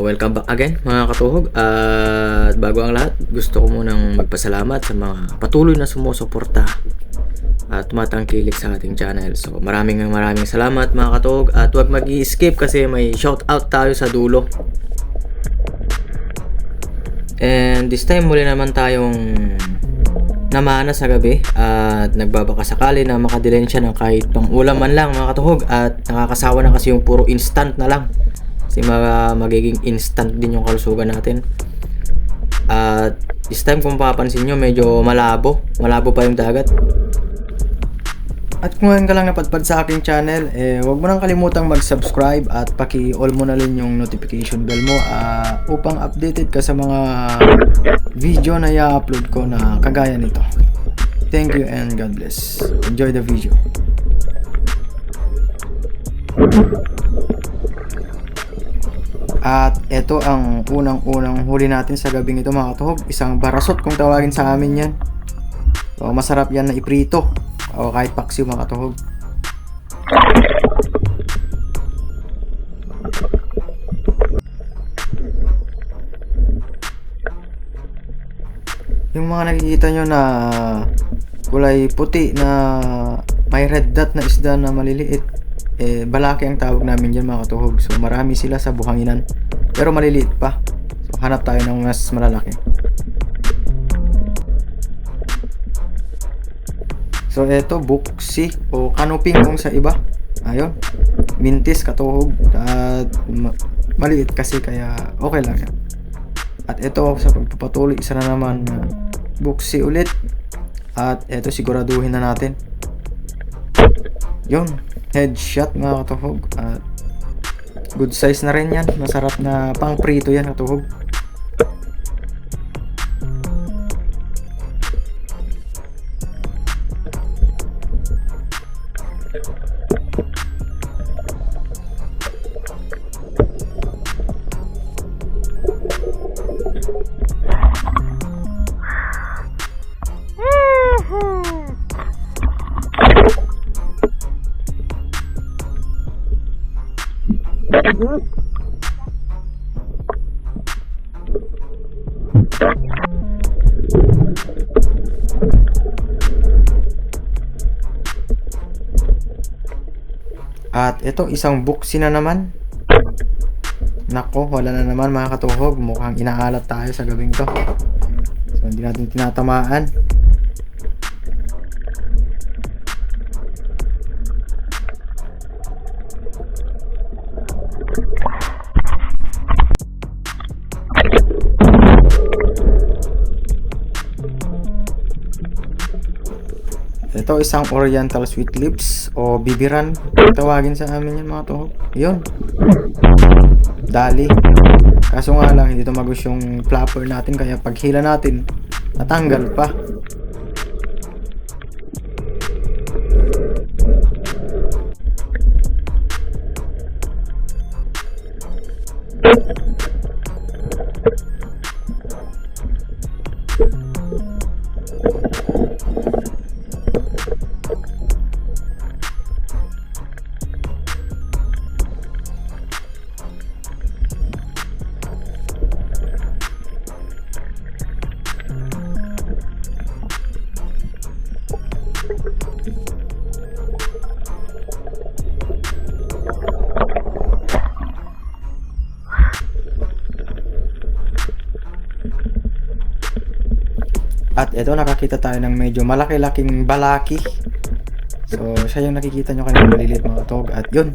welcome back again mga katuhog. At bago ang lahat, gusto ko munang magpasalamat sa mga patuloy na sumusuporta at tumatangkilik sa ating channel. So maraming salamat mga katuhog. At huwag mag-i-skip kasi may shoutout tayo sa dulo. And this time muli naman tayong namana sa gabi at nagbabaka sakali na makadilensya ng kahit pang ulam man lang mga katuhog. At nakakasawa na kasi yung puro instant na lang. Kasi magiging instant din yung kalusugan natin. At this time kung papansin nyo, medyo malabo pa yung dagat. At kung ngayon ka lang napadpad sa aking channel, huwag mo nang kalimutang mag-subscribe at paki-all mo na rin yung notification bell mo upang updated ka sa mga video na i-upload ko na kagaya nito. Thank you and God bless. Enjoy the video. At ito ang unang huli natin sa gabing ito mga katuhog. Isang barasot kung tawagin sa amin yan. So, masarap yan na iprito o kahit paksiw mga katuhog. Yung mga nakikita nyo na kulay puti na may red dot na isda na maliliit, balaki ang tawag namin dyan mga katuhog. So marami sila sa buhanginan pero maliliit pa. So hanap tayo ng mas malalaki. So eto buksi o kanuping kung sa iba. Ayun, mintis katuhog at maliit kasi kaya okay lang yan. At ito sa pagpapatuloy, isa na naman buksi ulit. At eto siguraduhin na natin. Yun, headshot mga katuhog. At good size na rin yan. Masarap na pang prito yan katuhog. At ito, isang buksi na naman. Nako, wala na naman mga katuhog. Mukhang inaalat tayo sa gabing to. So hindi natin tinatamaan. Ito isang oriental sweet lips o bibiran tawagin sa amin yan mga tuhog. Yun, dali. Kaso nga lang hindi tumagos yung flapper natin kaya paghila natin natanggal pa. At ito, nakakita tayo ng medyo malaki-laking balaki. So, siya yung nakikita nyo kanina maliliit mga katuhog. At yun,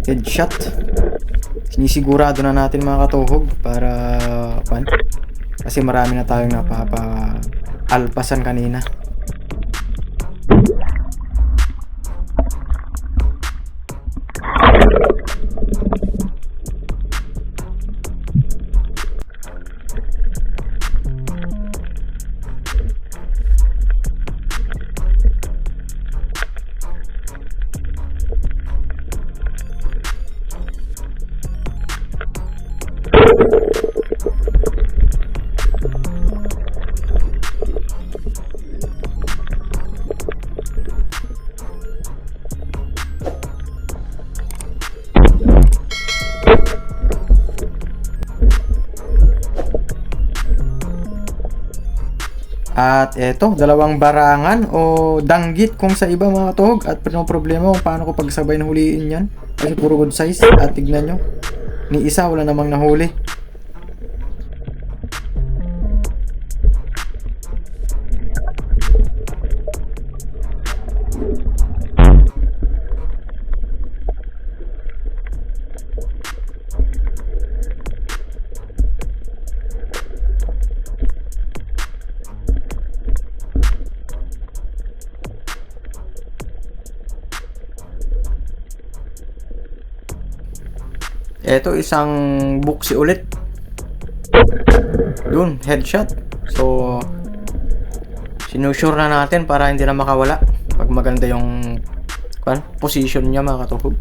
headshot. Sinisigurado na natin mga katuhog para kasi marami na tayong napapa-alpasan kanina. At eto, dalawang barangan o danggit kung sa iba mga katuhog. At problema kung paano ko pagsabay na huliin yan. Kasi puro good size. At tignan nyo, ni isa wala namang nahuli. Eto, isang buksi ulit. Yun, headshot. So, sinusure na natin para hindi na makawala pag maganda yung position niya mga katuhog.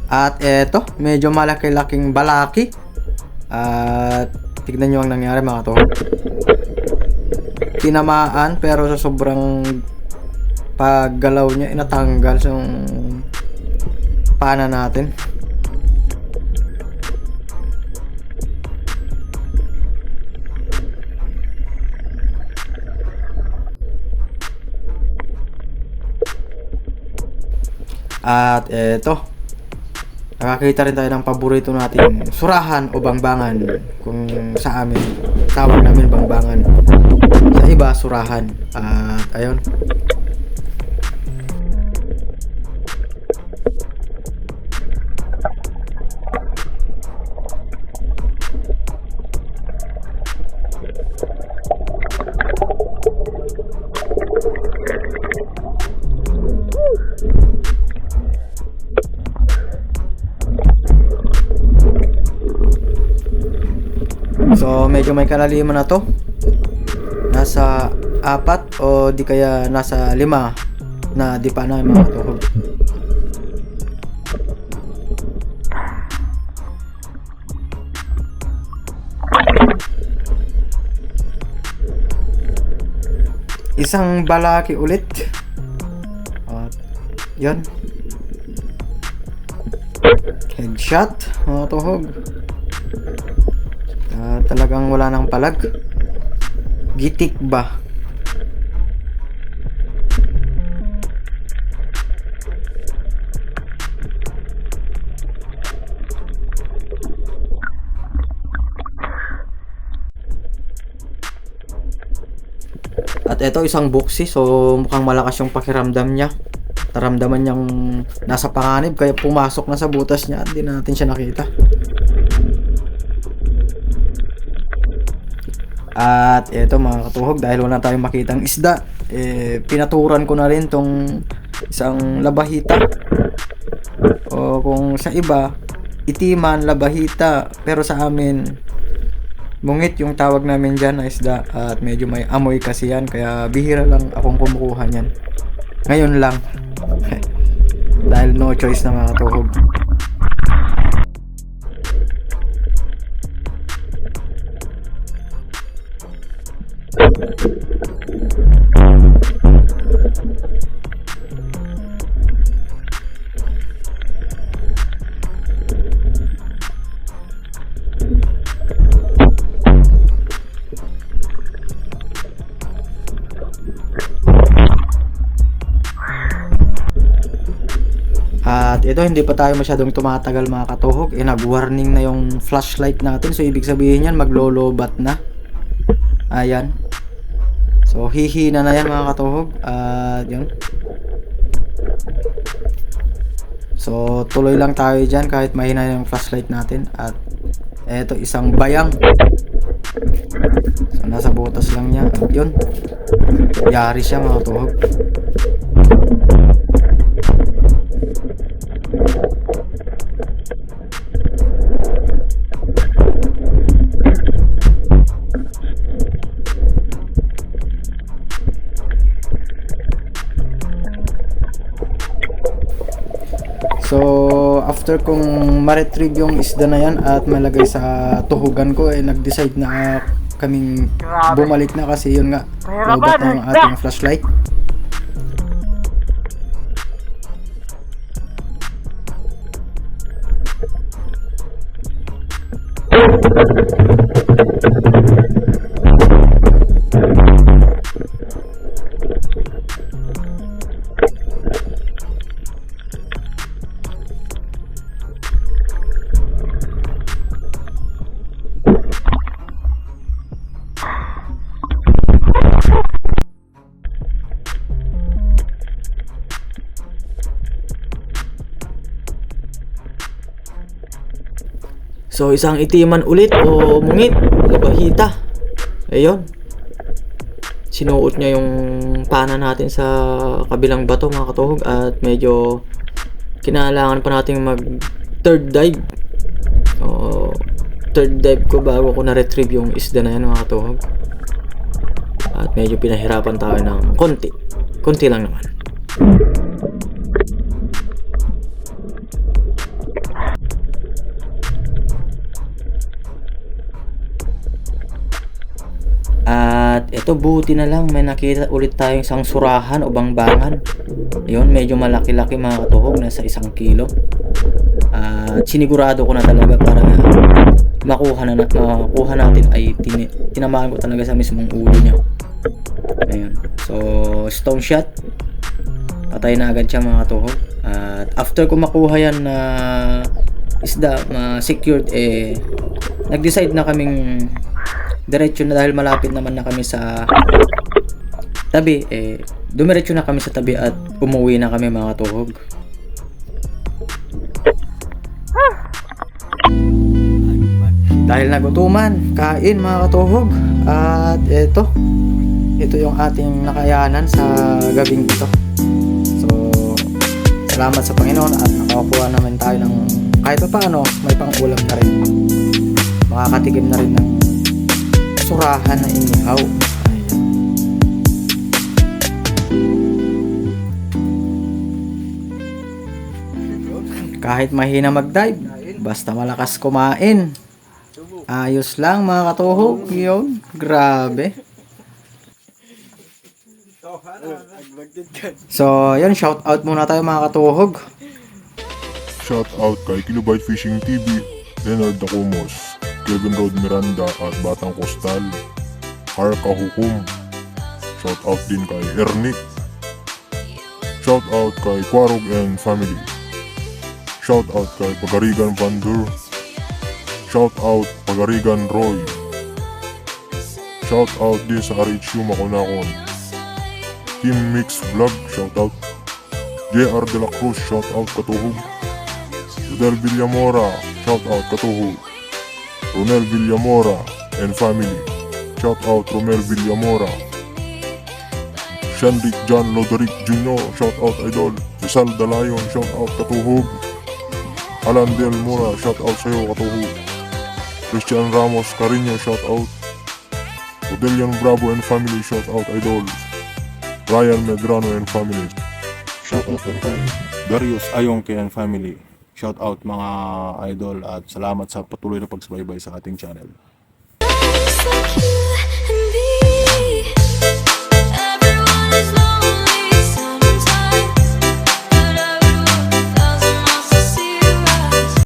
At eto, medyo malaki-laking balaki. At tignan nyo ang nangyari mga katuhog. Tinamaan pero sa sobrang paggalaw niya, inatanggal yung pana natin. At eto, nakakita rin tayo ng paborito nating surahan o bangbangan. Kung sa amin, tawag namin bangbangan. Sa iba, surahan. At ayun. So medyo may kalaliman na to. Nasa 4 o di kaya nasa 5 na di pa na mga katuhog. Isang balaki ulit. At yun, headshot mga katuhog. Talagang wala nang palag. Gitik ba? At ito, isang buksi. So mukhang malakas yung pakiramdam niya. Naramdaman niyang nasa panganib kaya pumasok na sa butas niya at di natin siya nakita. At eto mga katuhog, dahil wala tayong makitang isda, pinaturan ko na rin tong isang labahita. O kung sa iba, itiman, labahita. Pero sa amin, mungit yung tawag namin dyan na isda. At medyo may amoy kasi yan, kaya bihira lang akong kumukuha nyan. Ngayon lang. Dahil no choice na mga katuhog. At ito, hindi pa tayo masyadong tumatagal mga katuhog. Nag-warning na yung flashlight natin. So ibig sabihin yan, maglolobat na. Ayan. So hihina na yan mga katuhog. At yun. So tuloy lang tayo dyan kahit mahina yung flashlight natin. At ito, isang bayang. So nasa butas lang niya. At yun, yari siya mga katuhog. So, after kong ma-retrieve yung isda na yan at malagay sa tuhugan ko, nag-decide na kaming bumalik na kasi yun nga, lobat na yung ating flashlight. So isang itiman ulit o mungit, nabahita. Ayun. Sinuot niya yung pana natin sa kabilang bato mga katuhog at medyo kinailangan pa nating mag third dive. So, third dive ko bago ko na-retrieve yung isda na yan mga katuhog. At medyo pinahirapan tayo ng konti. Konti lang naman. At ito, buti na lang may nakita ulit tayong isang surahan o bangbangan. Yun, medyo malaki-laki mga katuhog, nasa 1 kilo. At sinigurado ko na talaga para makuha natin ay tinamaan ko talaga sa mismong ulo niya. Ayun. So, stone shot. Patay na agad siya mga katuhog. At after ko makuha yan na isda, secured, nag-decide na kaming diretso na dahil malapit naman na kami sa tabi, dumiretso na kami sa tabi at umuwi na kami mga katuhog. Dahil nagutuman, kain mga katuhog. At ito yung ating nakayanan sa gabing ito. So, salamat sa Panginoon at nakakuha naman tayo ng kahit pa paano may pang-ulam na rin. Makakatikim na rin ng surahan na inihaw. Ayan. Kahit mahina mag-dive, basta malakas kumain. Ayos lang mga katuhog. Yun, grabe. So, yun, shout out muna tayo mga katuhog. Shout out kay Kilobyte Fishing TV, Leonard Dacumos, Kevin Rod Miranda at Batang Costal, Harka Hukum. Shout out din kay Ernie. Shout out kay Quarog and Family. Shout out kay Pagarigan Vandur. Shout out Pagarigan Roy. Shout out din sa RHU Makunakon. Team Mix Vlog, shout out. JR De La Cruz, shout out Katuhog. Del Villamora, shout out Katuhog. Ronel Villamora and family, shout out Romel Villamora. Shandik John Loderick Jr., shout out Idol. Rizal Dalayon, shout out Katuhog. Alan Del Mora, shout out sa'yo Katuhog. Christian Ramos Carino, shout out. Odelian Bravo and family, shout out Idol. Ryan Medrano and family, shout out Idol. Darius Ayongke and family, shout out mga idol at salamat sa patuloy na pagsubaybay sa ating channel.